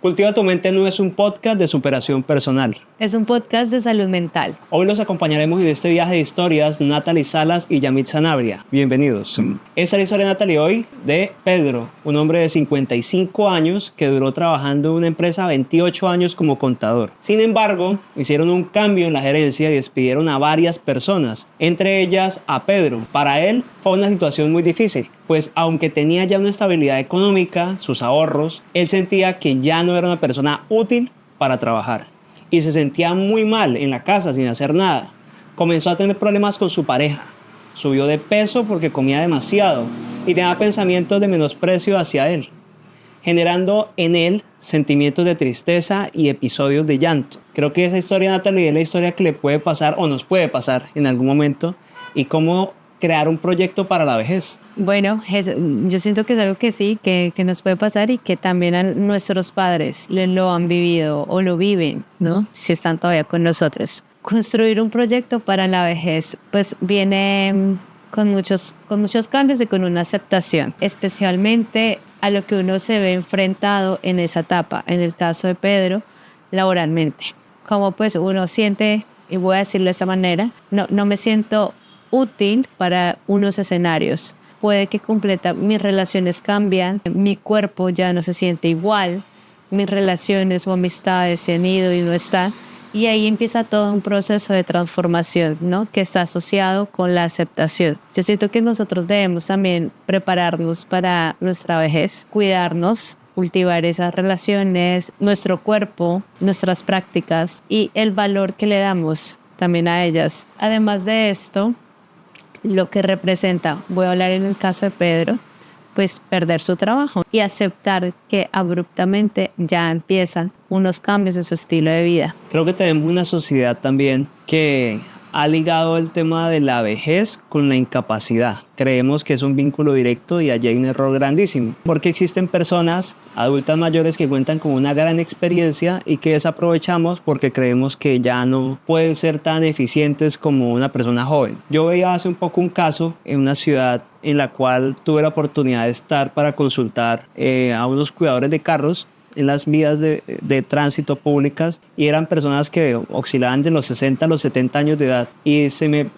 Cultiva tu mente no es un podcast de superación personal. Es un podcast de salud mental. Hoy los acompañaremos en este viaje de historias Natalie Salas y Yamit Sanabria. Bienvenidos. Esta es la historia de Natalie hoy de Pedro, un hombre de 55 años que duró trabajando en una empresa 28 años como contador. Sin embargo, hicieron un cambio en la gerencia y despidieron a varias personas, entre ellas a Pedro. Para él fue una situación muy difícil, pues aunque tenía ya una estabilidad económica, sus ahorros, él sentía que ya no era una persona útil para trabajar y se sentía muy mal en la casa sin hacer nada. Comenzó a tener problemas con su pareja, subió de peso porque comía demasiado y tenía pensamientos de menosprecio hacia él, generando en él sentimientos de tristeza y episodios de llanto. Creo que esa historia, Natalie, es la historia que le puede pasar o nos puede pasar en algún momento y cómo crear un proyecto para la vejez. Bueno, yo siento que es algo que sí, que nos puede pasar y que también a nuestros padres lo han vivido o lo viven, ¿no? Si están todavía con nosotros. Construir un proyecto para la vejez, pues viene con muchos cambios y con una aceptación, especialmente a lo que uno se ve enfrentado en esa etapa. En el caso de Pedro, laboralmente. Como pues uno siente, y voy a decirlo de esta manera, no me siento útil para unos escenarios. Puede que mis relaciones cambian, mi cuerpo ya no se siente igual, mis relaciones o amistades se han ido y no están. Y ahí empieza todo un proceso de transformación, ¿no? Que está asociado con la aceptación. Yo siento que nosotros debemos también prepararnos para nuestra vejez, cuidarnos, cultivar esas relaciones, nuestro cuerpo, nuestras prácticas y el valor que le damos también a ellas. Además de esto, lo que representa, voy a hablar en el caso de Pedro, pues perder su trabajo y aceptar que abruptamente ya empiezan unos cambios en su estilo de vida. Creo que tenemos una sociedad también que ha ligado el tema de la vejez con la incapacidad. Creemos que es un vínculo directo y allí hay un error grandísimo, porque existen personas adultas mayores que cuentan con una gran experiencia y que desaprovechamos porque creemos que ya no pueden ser tan eficientes como una persona joven. Yo veía hace un poco un caso en una ciudad en la cual tuve la oportunidad de estar para consultar a unos cuidadores de carros en las vías de tránsito públicas y eran personas que oscilaban de los 60 a los 70 años de edad y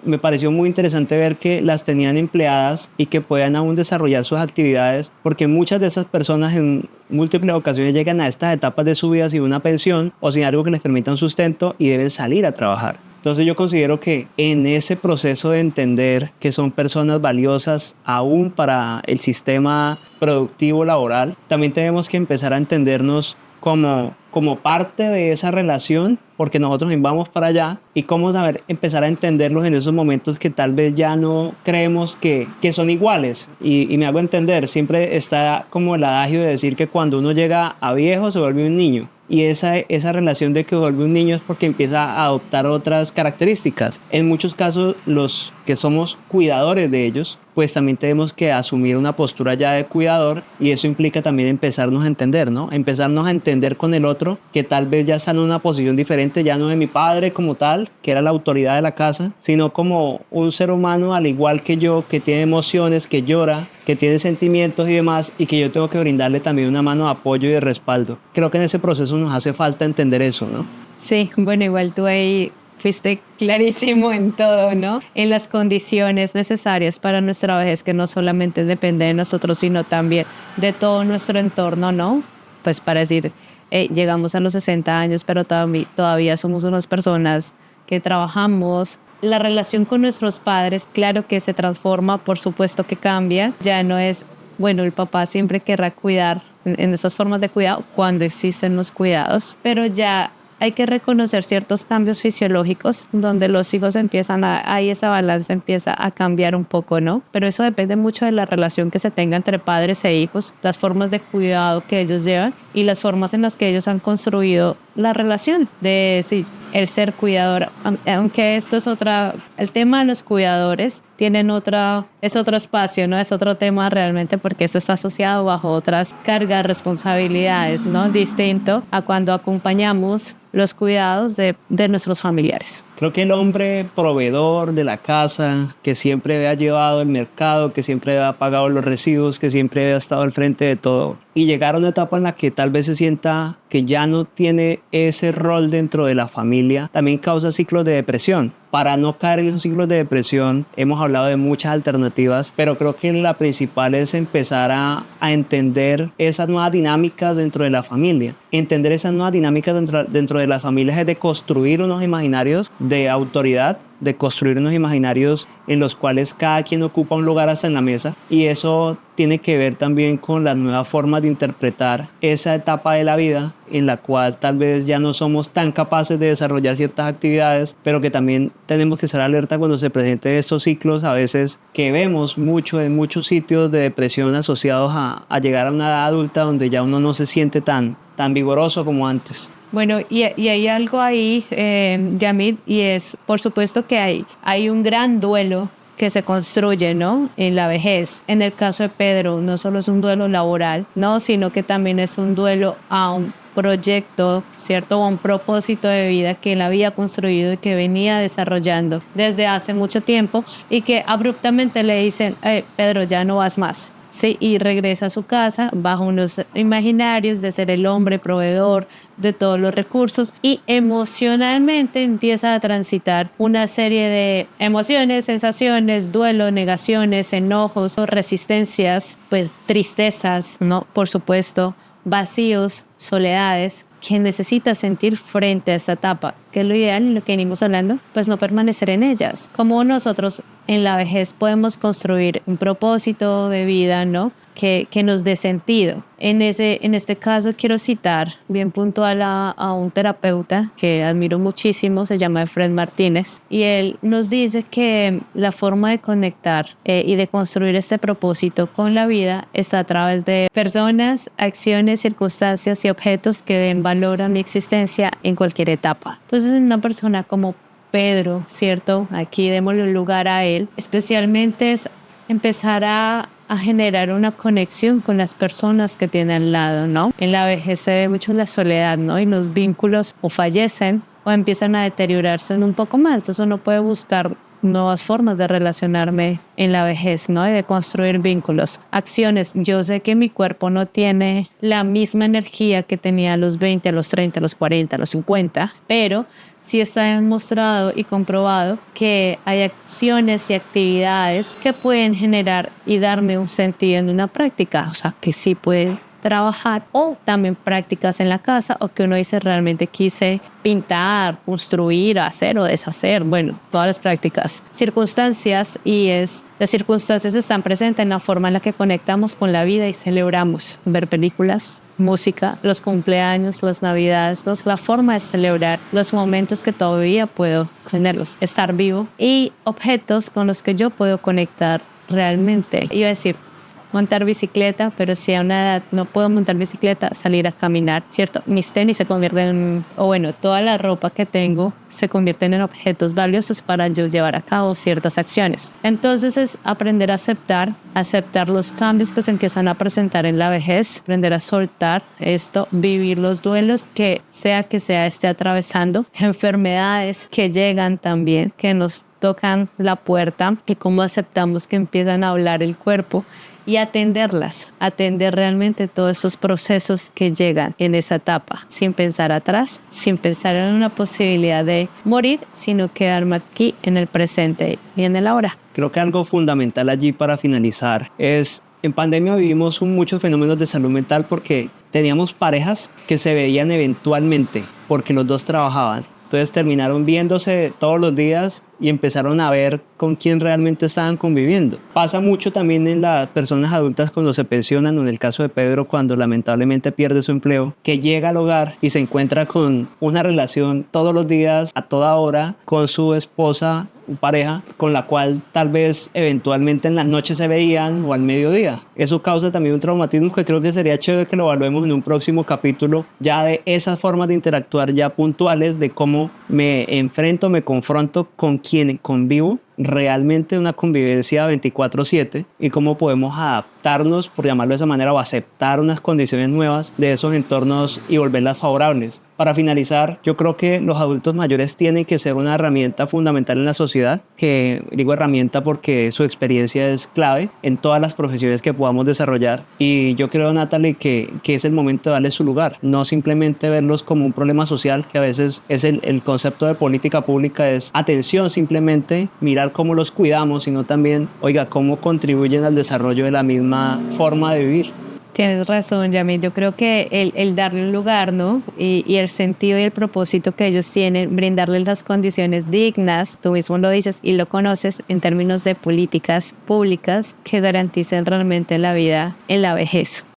me pareció muy interesante ver que las tenían empleadas y que podían aún desarrollar sus actividades porque muchas de esas personas en múltiples ocasiones llegan a estas etapas de su vida sin una pensión o sin algo que les permita un sustento y deben salir a trabajar. Entonces yo considero que en ese proceso de entender que son personas valiosas aún para el sistema productivo laboral, también tenemos que empezar a entendernos como parte de esa relación, porque nosotros vamos para allá y cómo empezar a entenderlos en esos momentos que tal vez ya no creemos que son iguales. Y me hago entender, siempre está como el adagio de decir que cuando uno llega a viejo se vuelve un niño. Y esa relación de que vuelve un niño es porque empieza a adoptar otras características. En muchos casos, los que somos cuidadores de ellos, pues también tenemos que asumir una postura ya de cuidador y eso implica también empezarnos a entender, ¿no? Empezarnos a entender con el otro que tal vez ya está en una posición diferente, ya no de mi padre como tal, que era la autoridad de la casa, sino como un ser humano al igual que yo, que tiene emociones, que llora, que tiene sentimientos y demás, y que yo tengo que brindarle también una mano de apoyo y de respaldo. Creo que en ese proceso nos hace falta entender eso, ¿no? Sí, bueno, igual tú ahí fuiste clarísimo en todo, ¿no? En las condiciones necesarias para nuestra vejez, que no solamente depende de nosotros, sino también de todo nuestro entorno, ¿no? Pues para decir, llegamos a los 60 años, pero todavía somos unas personas que trabajamos. La relación con nuestros padres, claro que se transforma, por supuesto que cambia. Ya no es, bueno, el papá siempre querrá cuidar en esas formas de cuidado cuando existen los cuidados, pero ya hay que reconocer ciertos cambios fisiológicos donde los hijos ahí esa balanza empieza a cambiar un poco, ¿no? Pero eso depende mucho de la relación que se tenga entre padres e hijos, las formas de cuidado que ellos llevan y las formas en las que ellos han construido la relación de sí, el ser cuidador. Aunque esto es el tema de los cuidadores tienen es otro espacio, ¿no? Es otro tema realmente porque esto está asociado bajo otras cargas, responsabilidades, ¿no? Distinto a cuando acompañamos los cuidados de nuestros familiares. Creo que el hombre proveedor de la casa, que siempre ha llevado el mercado, que siempre ha pagado los recibos, que siempre ha estado al frente de todo, y llegar a una etapa en la que tal vez se sienta que ya no tiene ese rol dentro de la familia, también causa ciclos de depresión. Para no caer en esos ciclos de depresión, hemos hablado de muchas alternativas, pero creo que la principal es empezar a entender esas nuevas dinámicas dentro de la familia. Entender esas nuevas dinámicas dentro de las familias es de construir unos imaginarios de autoridad, de construir unos imaginarios en los cuales cada quien ocupa un lugar hasta en la mesa, y eso tiene que ver también con las nuevas formas de interpretar esa etapa de la vida en la cual tal vez ya no somos tan capaces de desarrollar ciertas actividades, pero que también tenemos que estar alerta cuando se presenten estos ciclos a veces que vemos mucho en muchos sitios de depresión asociados a llegar a una edad adulta donde ya uno no se siente tan vigoroso como antes. Bueno, y hay algo ahí, Yamid, y es, por supuesto que hay un gran duelo que se construye, ¿no? En la vejez. En el caso de Pedro, no solo es un duelo laboral, ¿no? Sino que también es un duelo a un proyecto, ¿cierto? O un propósito de vida que él había construido y que venía desarrollando desde hace mucho tiempo, y que abruptamente le dicen, Pedro, ya no vas más. Sí, y regresa a su casa bajo unos imaginarios de ser el hombre proveedor de todos los recursos, y emocionalmente empieza a transitar una serie de emociones, sensaciones, duelo, negaciones, enojos, resistencias, pues tristezas, ¿no? Por supuesto, vacíos, soledades que necesita sentir frente a esta etapa, que es lo ideal y lo que venimos hablando, pues no permanecer en ellas. Como nosotros en la vejez podemos construir un propósito de vida, ¿no? Que nos dé sentido. En este caso quiero citar bien puntual a un terapeuta que admiro muchísimo, se llama Fred Martínez, y él nos dice que la forma de conectar y de construir este propósito con la vida está a través de personas, acciones, circunstancias y objetos que den valor a mi existencia en cualquier etapa. Entonces, una persona como Pedro, ¿cierto? Aquí démosle un lugar a él, especialmente es empezar a generar una conexión con las personas que tiene al lado, ¿no? En la vejez se ve mucho la soledad, ¿no? Y los vínculos o fallecen o empiezan a deteriorarse un poco más. Entonces uno puede buscar nuevas formas de relacionarme en la vejez, ¿no? Y de construir vínculos, acciones. Yo sé que mi cuerpo no tiene la misma energía que tenía a los 20, a los 30, a los 40, a los 50, pero sí está demostrado y comprobado que hay acciones y actividades que pueden generar y darme un sentido en una práctica, o sea, que sí puede trabajar, o también prácticas en la casa, o que uno dice realmente quise pintar, construir, hacer o deshacer, bueno, todas las prácticas, circunstancias, y las circunstancias están presentes en la forma en la que conectamos con la vida y celebramos, ver películas, música, los cumpleaños, las navidades, la forma de celebrar los momentos que todavía puedo tenerlos, estar vivo, y objetos con los que yo puedo conectar realmente. Iba a decir montar bicicleta, pero si a una edad no puedo montar bicicleta, salir a caminar, ¿cierto? Mis tenis se convierten toda la ropa que tengo se convierten en objetos valiosos para yo llevar a cabo ciertas acciones. Entonces es aprender a aceptar los cambios que se empiezan a presentar en la vejez, aprender a soltar esto, vivir los duelos que sea esté atravesando, enfermedades que llegan también, que nos tocan la puerta, y cómo aceptamos que empiezan a hablar el cuerpo, y atender realmente todos esos procesos que llegan en esa etapa, sin pensar atrás, sin pensar en una posibilidad de morir, sino quedarme aquí en el presente y en el ahora. Creo que algo fundamental allí para finalizar es, en pandemia vivimos muchos fenómenos de salud mental porque teníamos parejas que se veían eventualmente porque los dos trabajaban. Entonces terminaron viéndose todos los días y empezaron a ver con quién realmente estaban conviviendo. Pasa mucho también en las personas adultas cuando se pensionan, o en el caso de Pedro cuando lamentablemente pierde su empleo, que llega al hogar y se encuentra con una relación todos los días, a toda hora, con su esposa o pareja, con la cual tal vez eventualmente en las noches se veían o al mediodía. Eso causa también un traumatismo que creo que sería chévere que lo evaluemos en un próximo capítulo, ya de esas formas de interactuar ya puntuales, de cómo me enfrento, me confronto con quien convivo, realmente una convivencia 24/7 y cómo podemos adaptarnos, por llamarlo de esa manera, o aceptar unas condiciones nuevas de esos entornos y volverlas favorables. Para finalizar, yo creo que los adultos mayores tienen que ser una herramienta fundamental en la sociedad, que digo herramienta porque su experiencia es clave en todas las profesiones que podamos desarrollar, y yo creo, Natalie, que es el momento de darles su lugar, no simplemente verlos como un problema social, que a veces es el concepto de política pública, es atención, simplemente mirar cómo los cuidamos, sino también, oiga, cómo contribuyen al desarrollo de la misma forma de vivir. Tienes razón, Yamil. Yo creo que el darle un lugar, ¿no? Y el sentido y el propósito que ellos tienen, brindarles las condiciones dignas, tú mismo lo dices y lo conoces en términos de políticas públicas que garanticen realmente la vida en la vejez.